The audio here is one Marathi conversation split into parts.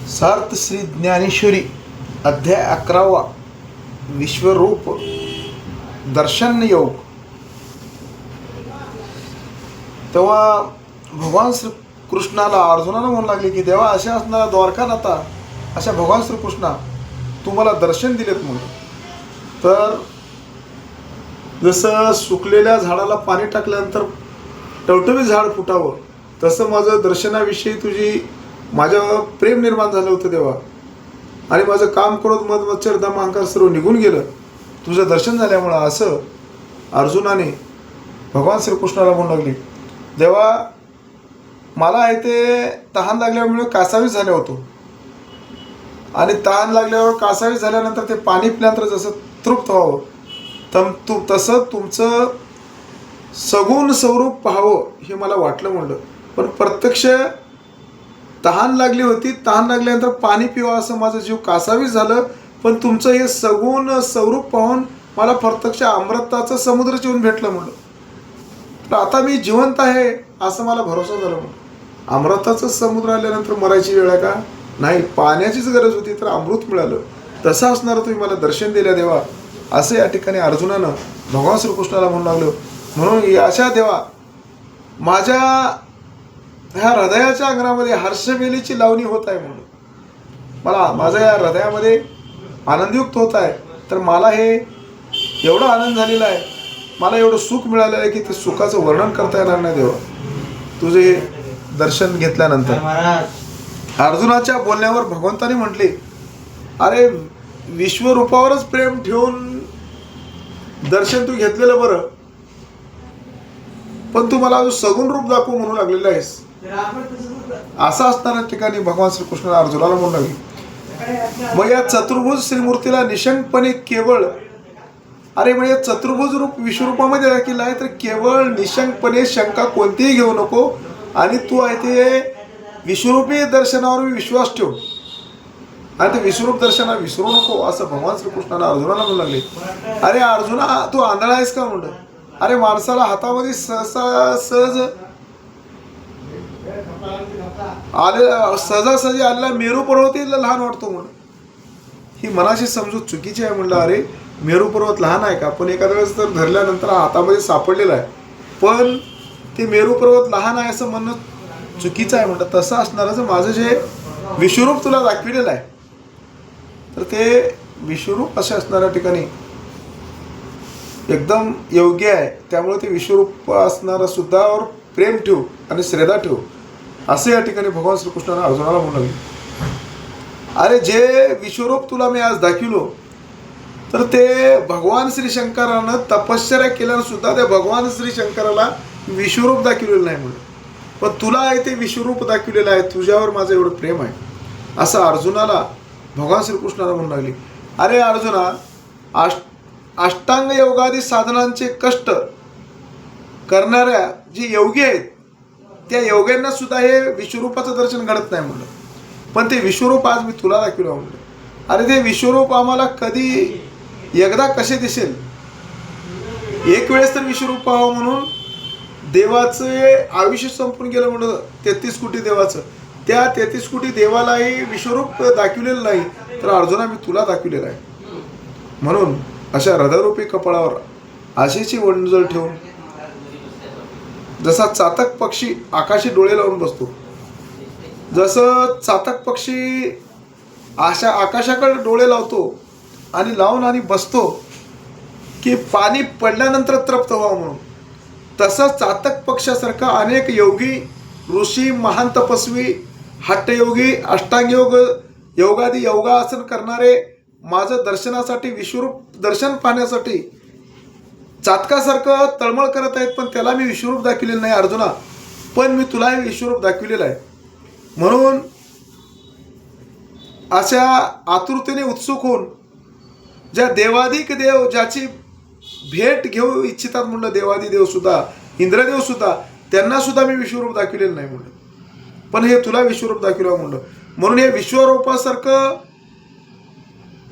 सार्थ श्री ज्ञानेश्वरी अध्याय 11 विश्वरूप दर्शन योग. तेव्हा भगवान श्रीकृष्णाला अर्जुनानं म्हणू लागले की देवा अशा असणारा द्वारकानाथा अशा भगवान श्रीकृष्णा तू मला दर्शन दिलेत म्हणून. तर जसं सुकलेल्या झाडाला पाणी टाकल्यानंतर टवटवीत झाड फुटावं तसं माझं दर्शनाविषयी तुझी माझ्यावर प्रेम निर्माण झालं होतं देवा. आणि माझं काम करत मध मच्छर दम अहंकार सर्व निघून गेलं तुझं दर्शन झाल्यामुळं. असं अर्जुनाने भगवान श्रीकृष्णाला म्हणू लागले देवा मला आहे ते तहान लागल्यामुळे कासावीस झाले होतो. आणि तहान लागल्यावर कासावीस झाल्यानंतर ते पाणी पिल्यानंतर जसं तृप्त व्हावं तसं तुमचं सगुण स्वरूप पाहावं हे मला वाटलं म्हणलं. पण प्रत्यक्ष तहान लागली होती, तहान लागल्यानंतर पाणी पिवा असं माझं जीव कासावीस झालं. पण तुमचं हे सगुण स्वरूप पाहून मला प्रत्यक्ष अमृताचं समुद्र येऊन भेटलं म्हणलं. तर आता मी जिवंत आहे असं मला भरोसा झाला म्हणलं. अमृताचं समुद्र आल्यानंतर मरायची वेळ आहे का? नाही, पाण्याचीच गरज होती तर अमृत मिळालं. तसं असणारं तुम्ही मला दर्शन दिल्या देवा असं या ठिकाणी अर्जुनानं भगवान श्रीकृष्णाला म्हणू लागलं. म्हणून अशा देवा माझ्या ह्या हृदयाच्या अंगणामध्ये हर्षवेलीची लावणी होत आहे म्हणून मला माझ्या या हृदयामध्ये आनंदयुक्त होत आहे. तर मला हे एवढा आनंद झालेला आहे, मला एवढं सुख मिळालेलं आहे की ते सुखाचं वर्णन करता येणार नाही देवा तुझे दर्शन घेतल्यानंतर. अर्जुनाच्या बोलण्यावर भगवंताने म्हटले अरे विश्वरूपावरच प्रेम ठेवून दर्शन तू घेतलेलं बरं, पण तू मला सगुण रूप दाखवू म्हणू लागलेलं आहेस. असं असणाऱ्या ठिकाणी भगवान श्रीकृष्ण अर्जुनाला म्हणू लागले मग या चतुर्भुज श्रीमूर्तीला निशंकपणे केवळ अरे म्हणजे चतुर्भुज रूप विश्वरूपामध्ये दाखल आहे तर केवळ निशंकपणे शंका कोणतीही घेऊ नको आणि तू आहे ते विश्वरूपी दर्शनावर विश्वास ठेव आणि ते विश्वरूप दर्शनाला विसरू नको असं भगवान श्रीकृष्णाला अर्जुनाला म्हणू लागले. अरे अर्जुना तू आंधळा आहेस का म्हणलं. अरे माणसाला हातामध्ये सहज आले सहजासहजी आलेला मेरू पर्वत लहान वाटतो म्हणून ही मनाची समजूत चुकीची आहे म्हणलं. अरे मेरू पर्वत लहान आहे का? पण एखाद्या वेळेस तर धरल्यानंतर हातामध्ये सापडलेला आहे पण ते मेरू पर्वत लहान आहे असं म्हणणं चुकीचं आहे म्हणतात. तसं असणारच माझं जे विश्वरूप तुला दाखविलेलं आहे तर ते विश्वरूप असे असणाऱ्या ठिकाणी एकदम योग्य आहे. त्यामुळे ते विश्वरूप असणारा सुद्धावर प्रेम ठेवू आणि श्रद्धा ठेवू असे या ठिकाणी भगवान श्रीकृष्णाने अर्जुनाला म्हणू लागले. अरे जे विश्वरूप तुला मी आज दाखविलो तर ते भगवान श्री शंकरानं तपश्चर्या केल्यानं सुद्धा त्या भगवान श्री शंकराला विश्वरूप दाखविलेलं नाही म्हणून. पण तुला आहे ते विश्वरूप दाखविलेलं आहे, तुझ्यावर माझं एवढं प्रेम आहे असं अर्जुनाला भगवान श्रीकृष्णाला म्हणू लागले. अरे अर्जुना अष्टांग योगादी साधनांचे कष्ट करणाऱ्या जे योगी आहेत त्या योग्यांना सुद्धा हे विश्वरूपाचं दर्शन घडत नाही म्हणलं. पण ते विश्वरूप आज मी तुला दाखवलं म्हणलं. अरे ते विश्वरूप आम्हाला कधी एकदा कसे दिसेल, एक वेळेस तर विश्वरूप पाहावं म्हणून देवाचे आयुष्य संपून गेलं म्हणून 33 कोटी देवाचं त्या 33 कोटी देवालाही विश्वरूप दाखवलेलं नाही तर अर्जुना मी तुला दाखवलेलं आहे. म्हणून अशा हृदयरूपी कपाळावर आशेची वंजळ ठेवून जसा चातक पक्षी आकाशी डोळे लावून बसतो, जसं चातक पक्षी आकाशाकडे डोळे लावतो आणि लावून आणि बसतो की पाणी पडल्यानंतर तृप्त व्हावं म्हणून, तसं चातक पक्षासारखा अनेक योगी ऋषी महान तपस्वी हट्टयोगी अष्टांग योगादी योगासन करणारे माझं दर्शनासाठी विश्वरूप दर्शन पाहण्यासाठी चातकासारखं तळमळ करत आहेत. पण त्याला मी विश्वरूप दाखविलेलं नाही अर्जुना, पण मी तुला हे विश्वरूप दाखविलेलं आहे. म्हणून अशा आतुरतेने उत्सुक होऊन ज्या देवाधिक देव ज्याची भेट घेऊ इच्छितात म्हणलं, देवादी देव सुद्धा इंद्रदेव सुद्धा त्यांना सुद्धा मी विश्वरूप दाखविलेलं नाही म्हणलं, पण हे तुला विश्वरूप दाखविलं म्हणलं. म्हणून हे विश्वरूपासारखं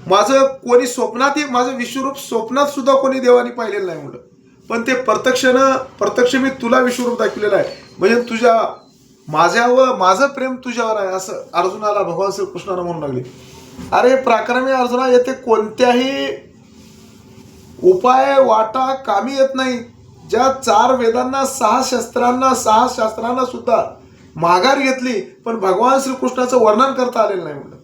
माझं कोणी स्वप्नातही माझं विश्वरूप स्वप्नात सुद्धा कोणी देवानी पाहिलेलं नाही म्हणलं, पण ते प्रत्यक्ष मी तुला विश्वरूप दाखविलेलं आहे. म्हणजे तुझ्या माझं प्रेम तुझ्यावर आहे असं अर्जुनाला भगवान श्रीकृष्णानं म्हणू लागले. अरे पराक्रमी अर्जुना, येथे कोणत्याही उपाय वाटा कामी येत नाही. ज्या 4 वेदांना 6 शास्त्रांना सुद्धा माघार घेतली पण भगवान श्रीकृष्णाचं वर्णन करता आलेलं नाही म्हणलं.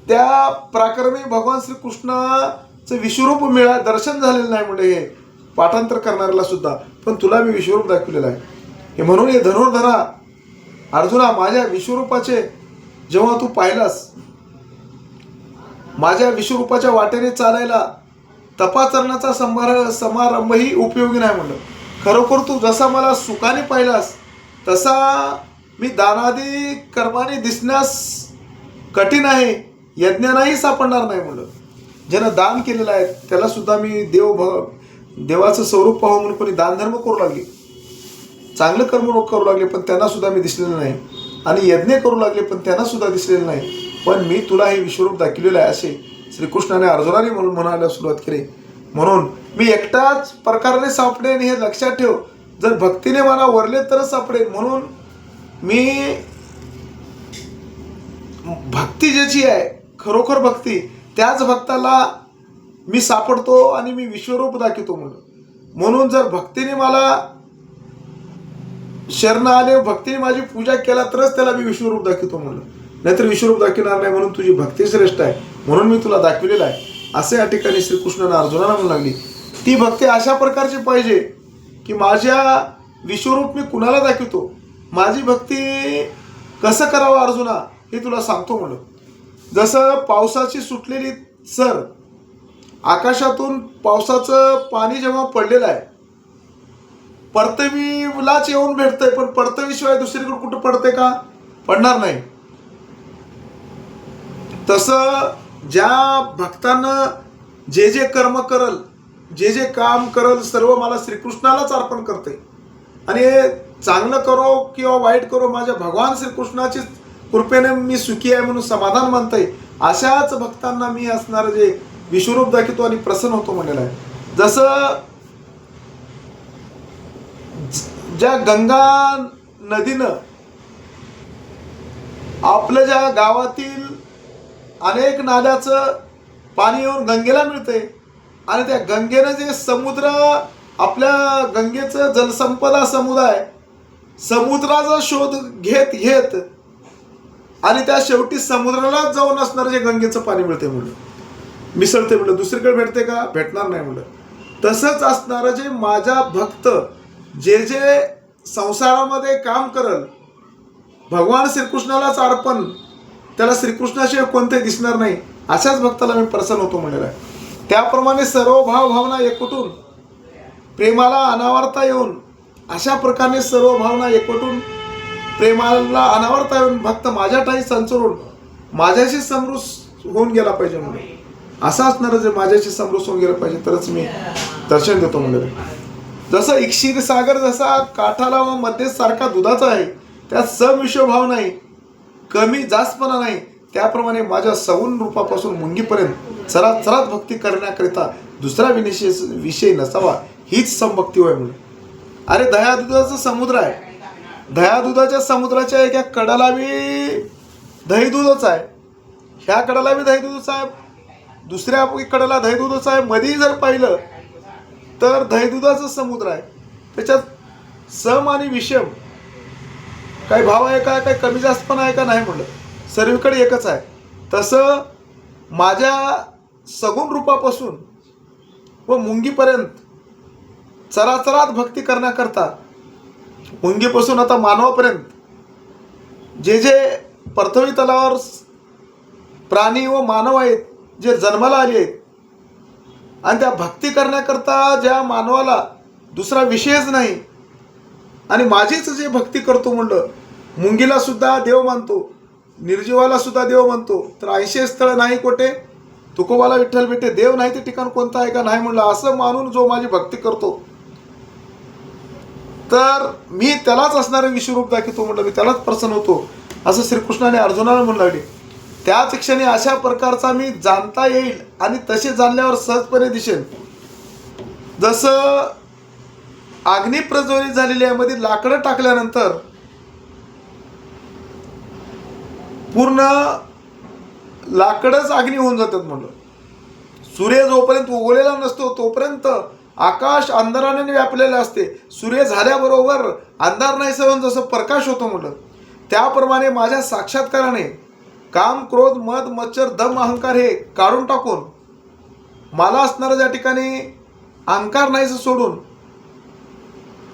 त्या पराक्रमी भगवान श्रीकृष्णाचं विश्वरूप दर्शन झालेलं नाही म्हणजे हे पाठांतर करणाऱ्याला सुद्धा, पण तुला मी विश्वरूप दाखवलेलं आहे. हे म्हणून हे धनुर्धरा अर्जुना, माझ्या विश्वरूपाचे जेव्हा तू पाहिलास, माझ्या विश्वरूपाच्या वाटेने चालायला तपाचरणाचा समारंभही उपयोगी नाही म्हणलं. खरोखर तू जसा मला सुखाने पाहिलास तसा मी दानादी कर्माने दिसण्यास कठीण आहे, यज्ञानाही सापडणार नाही म्हणलं. ज्यानं दान केलेलं आहे त्याला सुद्धा मी देवाचं स्वरूप पाहून म्हणून कोणी दानधर्म करू लागले, चांगलं कर्म करू लागले पण त्यांना सुद्धा मी दिसलेलं नाही, आणि यज्ञ करू लागले पण त्यांना सुद्धा दिसलेलं नाही. पण मी तुला हे विश्वरूप दाखवलेलं आहे असे श्रीकृष्णाने अर्जुनाने म्हणून म्हणायला सुरुवात केली. म्हणून मी एकटाच प्रकाराने सापडेन हे लक्षात ठेव. जर भक्तीने मला वरले तरच सापडेन. म्हणून मी भक्ती ज्याची आहे खरोखर भक्ती, त्याच भक्ताला मी सापडतो आणि मी विश्वरूप दाखवतो म्हणून जर भक्तीने मला शरण आले, भक्तीने माझी पूजा केला तरच त्याला मी विश्वरूप दाखवतो म्हणून, नाहीतर विश्वरूप दाखवणार नाही. म्हणून तुझी भक्ती श्रेष्ठ आहे म्हणून मी तुला दाखविलेलं आहे असे या ठिकाणी श्रीकृष्णाने अर्जुनाला म्हणू लागली. ती भक्ती अशा प्रकारची पाहिजे की माझ्या विश्वरूप मी कुणाला दाखवतो. माझी भक्ती कसं करावं अर्जुना हे तुला सांगतो म्हणून. जसं पावसाची सुटलेली सर, आकाशातून पावसाचं पाणी जेव्हा पडलेलं आहे परतवीलाच येऊन भेटतंय, पण परतवीशिवाय दुसरीकडे कुठं पडते का? पडणार नाही. तसं ज्या भक्तानं जे कर्म करल, जे काम करल सर्व मला श्रीकृष्णालाच अर्पण करते, आणि चांगलं करो किंवा वाईट करो माझ्या भगवान श्रीकृष्णाची कृपेने मी सुखी आहे म्हणून समाधान मानतंय. अशाच भक्तांना मी असणार जे विश्वरूप दाखवतो आणि प्रसन्न होतो म्हणलेलं आहे. जसं ज्या गंगा नदीनं आपल्या ज्या गावातील अनेक नाल्याचं पाणी येऊन गंगेला मिळते, आणि त्या गंगेनं जे समुद्र आपल्या गंगेचं जलसंपदा समुद्राचा शोध घेत आणि त्या शेवटी समुद्रालाच जाऊन असणार जे गंगेचं पाणी मिळते म्हणलं, मिसळते म्हणलं, दुसरीकडे भेटते का? भेटणार नाही म्हणलं. तसंच असणारं जे माझा भक्त जे संसारामध्ये काम करल भगवान श्रीकृष्णालाच अर्पण, त्याला श्रीकृष्णाशिवाय कोणते दिसणार नाही, अशाच भक्ताला मी प्रसन्न होतो म्हणलेला आहे. त्याप्रमाणे सर्व भावना एकवटून प्रेमाला अनावरता येऊन, अशा प्रकारे सर्व भावना एकवटून प्रेमाला अनावरता येऊन भक्त माझ्या ठाई संचरून माझ्याशी समरूस होऊन गेला पाहिजे म्हणून. असं असणार जे माझ्याशी समरूस होऊन गेलं पाहिजे तरच मी दर्शन देतो म्हणलेलं. जसं क्षीर सागर जसा काठाला व मध्ये सारखा दुधाचा आहे, त्यात समविषय भाव नाही, कमी जास्तपणा नाही, त्याप्रमाणे माझ्या सगुण रूपापासून मुंगीपर्यंत चरात भक्ती करण्याकरिता दुसरा विषय नसावा, हीच समभक्ती होय म्हणून. अरे दह्यादुधाचा समुद्र आहे, दह्यादुधाच्या समुद्राच्या एका कडाला बी दही दूधच आहे, ह्या कडाला बी दही दूधच आहे, दुसऱ्या कडाला दही दूधच आहे. मध्ये जर पाहिलं तर दही दुधाचा समुद्र आहे, त्याच्यात सम आणि विषम काही भाव आहे का, काही कमी जास्त पण आहे का? नाही म्हणलं, सर्वीकडे एकच आहे. तसं माझ्या सगुण रूपापासून व मुंगीपर्यंत चराचरात भक्ती करण्याकरता, मुंगीपासून आता मानवापर्यंत जे पृथ्वी तलावर प्राणी व मानव आहेत जे जन्माला आले आहेत, आणि त्या भक्ती करण्याकरता ज्या मानवाला दुसरा विषयच नाही, आणि माझीच जे भक्ती करतो म्हणलं, मुंगीला सुद्धा देव मानतो, निर्जीवाला सुद्धा देव मानतो, तर 80 स्थळ नाही कोठे, तुकोबाला विठ्ठल भेटे, देव नाही ते ठिकाण कोणतं आहे का? नाही म्हणलं. असं मानून जो माझी भक्ती करतो तर मी त्यालाच असणारे विश्वरूप दाखवतो म्हणलं, मी त्यालाच प्रसन्न होतो असं श्रीकृष्णाने अर्जुनाला म्हणू लागले. त्याच क्षणी अशा प्रकारचा मी जाणता येईल आणि तसे जाणल्यावर सहजपणे दिसेल. जसं अग्नी प्रज्वलित झालेली आहे, मध्ये लाकडं टाकल्यानंतर पूर्ण लाकडच अग्नी होऊन जातात म्हणलं. सूर्य जोपर्यंत उगवलेला नसतो तोपर्यंत आकाश अंधाराने व्यापलेले असते. सूर्य झाल्याबरोबर अंधार नाहीसा होऊन जसं प्रकाश होतो म्हटलं, त्याप्रमाणे माझ्या साक्षात्काराने काम, क्रोध, मद, मच्छर, दम, अहंकार हे काढून टाकून मला असणारं ज्या ठिकाणी अहंकार नाहीसं सोडून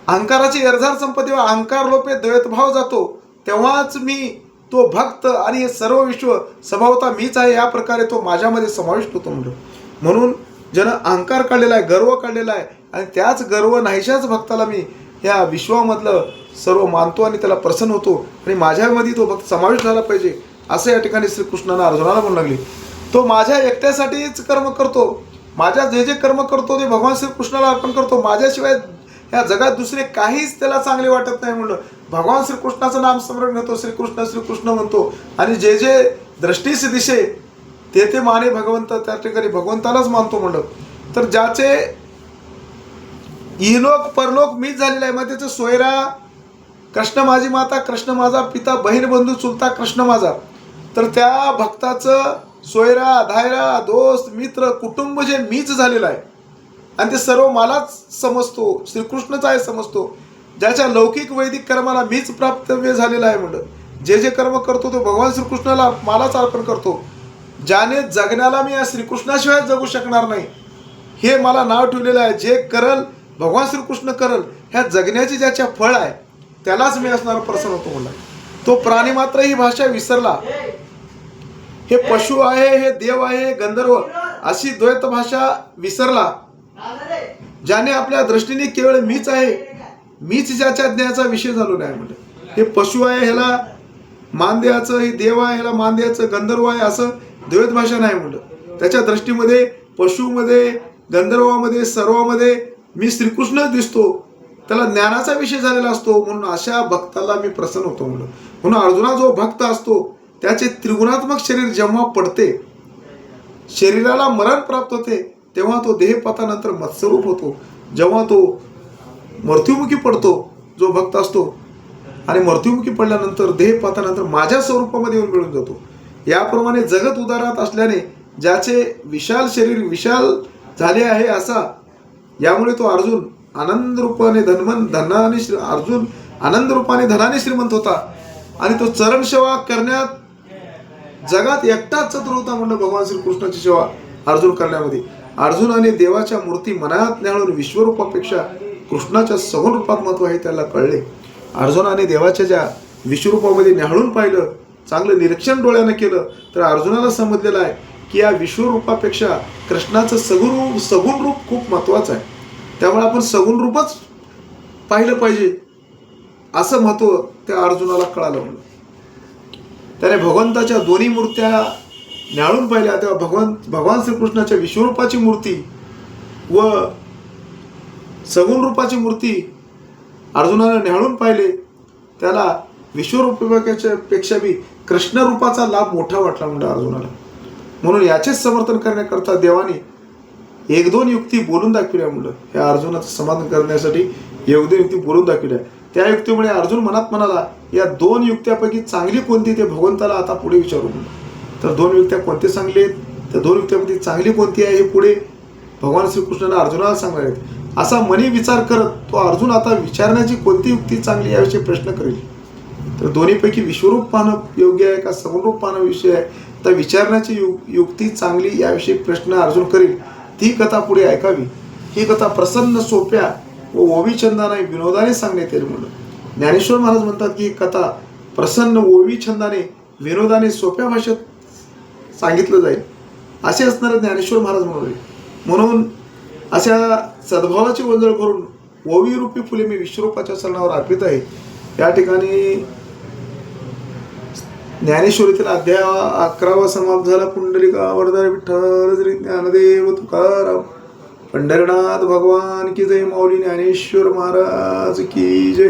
अहंकाराची एरझार संपत्ती व अहंकार लोपे द्वैतभाव जातो, तेव्हाच मी तो भक्त आणि हे सर्व विश्व स्वभावता मीच आहे या प्रकारे तो माझ्यामध्ये समाविष्ट होतो म्हणलं. म्हणून ज्यानं अहंकार काढलेला आहे, गर्व काढलेला आहे, आणि त्याच गर्व नाहीशाच भक्ताला मी ह्या विश्वामधलं सर्व मानतो आणि त्याला प्रसन्न होतो आणि माझ्यामध्ये तो भक्त समाविष्ट झाला पाहिजे असं या ठिकाणी श्रीकृष्णानं अर्जुनाला म्हणू लागले. तो माझ्या एकट्यासाठीच कर्म करतो, माझ्या जे जे कर्म करतो ते भगवान श्रीकृष्णाला अर्पण करतो, माझ्याशिवाय या जगात दुसरे काहीच त्याला चांगले वाटत नाही म्हणलं. भगवान श्रीकृष्णाचं नाम स्मरण घेतो, श्रीकृष्ण श्रीकृष्ण म्हणतो, आणि जे जे दृष्टीस दिसे ते माने भगवंत, त्या ठिकाणी भगवंतालाच मानतो म्हणलं. तर ज्याचे इहलोक परलोक मीच झालेला आहे, मग त्याचं सोयरा कृष्ण माझी माता, कृष्ण माझा पिता, बहीण बंधू चुलता कृष्ण माझा, तर त्या भक्ताचं सोयरा, धायरा, दोस्त, मित्र, कुटुंब जे मीच झालेलं आहे आणि ते सर्व मलाच समजतो, श्रीकृष्णच आहे समजतो. ज्याच्या लौकिक वैदिक कर्माला मीच प्राप्तव्य झालेला आहे म्हणलं. जे जे कर्म करतो तो भगवान श्रीकृष्णाला मलाच अर्पण करतो. ज्याने जगण्याला मी या श्रीकृष्णाशिवाय जगू शकणार नाही हे मला नाव ठेवलेलं आहे. जे करल भगवान श्रीकृष्ण करल, ह्या जगण्याची ज्याच्या फळ आहे त्यालाच मी असणार प्रसन्न होतो म्हणला. तो प्राणी मात्र ही भाषा विसरला, हे पशु आहे, हे देव आहे, हे गंधर्व अशी द्वैत भाषा विसरला. ज्याने आपल्या दृष्टीने केवळ मीच आहे, मीच ज्याच्या ज्ञानाचा विषय झालो नाही म्हणजे. हे पशु आहे ह्याला मान द्यायचं, हे देव आहे ह्याला मान द्यायचं, गंधर्व आहे असं द्वैत भाषा नाही म्हणलं. त्याच्या दृष्टीमध्ये पशुमध्ये, गंधर्वामध्ये, सर्वामध्ये मी श्रीकृष्णच दिसतो, त्याला ज्ञानाचा विषय झालेला असतो. म्हणून अशा भक्ताला मी प्रसन्न होतो म्हणलं. म्हणून अर्जुना जो भक्त असतो त्याचे त्रिगुणात्मक शरीर जेव्हा पडते, शरीराला मरण प्राप्त होते, तेव्हा तो देहपातानंतर मत्स्यरूप होतो. जेव्हा तो मृत्युमुखी पडतो जो भक्त असतो आणि मृत्युमुखी पडल्यानंतर देहपातानंतर माझ्या स्वरूपामध्ये येऊन मिळून जातो. याप्रमाणे जगत उदारात असल्याने ज्याचे विशाल शरीर विशाल झाले आहे असा, यामुळे तो अर्जुन आनंद रूपाने अर्जुन आनंद रूपाने धनाने श्रीमंत होता आणि तो चरण सेवा करण्यात जगात एकटाच चतुर होता म्हणलं. भगवान श्रीकृष्णाची सेवा अर्जुन करण्यामध्ये अर्जुन आणि देवाच्या मूर्ती मनात न्याहाळून विश्वरूपापेक्षा कृष्णाच्या सगुण रूपात महत्व आहे त्याला कळले. अर्जुनाने देवाच्या ज्या विश्वरूपामध्ये न्याहाळून पाहिलं, चांगलं निरीक्षण डोळ्यानं केलं, तर अर्जुनाला समजलेलं आहे की या विश्वरूपापेक्षा कृष्णाचं सगुण रूप खूप महत्वाचं आहे. त्यामुळे आपण सगुण रूपच पाहिलं पाहिजे असं महत्व त्या अर्जुनाला कळालं म्हणून. त्याने भगवंताच्या दोन्ही मूर्त्या न्याहाळून पाहिल्या. तेव्हा भगवान श्रीकृष्णाच्या विश्वरूपाची मूर्ती व सगुण रूपाची मूर्ती अर्जुनाने न्याहाळून पाहिले. त्याला विश्वरूपाच्या पेक्षा बी कृष्ण रूपाचा लाभ मोठा वाटला म्हणजे अर्जुनाला. म्हणून याचेच समर्थन करण्याकरता देवाने एक दोन युक्ती बोलून दाखविल्या म्हणलं. या अर्जुनाचं समाधान करण्यासाठी एक दोन युक्ती बोलून दाखविल्या. त्या युक्तीमुळे अर्जुन मनात म्हणाला, या दोन युक्त्यापैकी चांगली कोणती ते भगवंताला आता पुढे विचारू म्हणलं. तर दोन युक्त्या कोणते चांगले आहेत, त्या दोन युक्त्यापैकी चांगली कोणती आहे हे पुढे भगवान श्रीकृष्णाला अर्जुनाला सांगणार आहेत. असा मनी विचार करत तो अर्जुन आता विचारण्याची कोणती युक्ती चांगली याविषयी प्रश्न करेल. तर दोन्हीपैकी विश्वरूप पाहणं योग्य आहे का सगुण रूप पाहणं विषय आहे, तर विचारण्याची युक्ती चांगली याविषयी प्रश्न अर्जुन करेल. ती कथा पुढे ऐकावी. ही कथा प्रसन्न, सोप्या व ओवी-छंदाने, विनोदाने सांगण्यात येईल म्हणून. ज्ञानेश्वर महाराज म्हणतात की ही कथा प्रसन्न, ओवी-छंदाने, विनोदाने, सोप्या भाषेत सांगितलं जाईल असे असणारे ज्ञानेश्वर महाराज म्हणाले. म्हणून अशा सद्भावाची वंजळ करून ओवी रूपी फुले मी विश्वरूपाच्या चरणावर अर्पित आहे. या ठिकाणी ज्ञानेश्वरीतील अध्याय 11वा समाप्त झाला. पुंडलिका वरदारी विठ्ठल श्री ज्ञानदेव तुकाराम पंढरनाथ भगवान की जय. माऊली ज्ञानेश्वर महाराज की जय.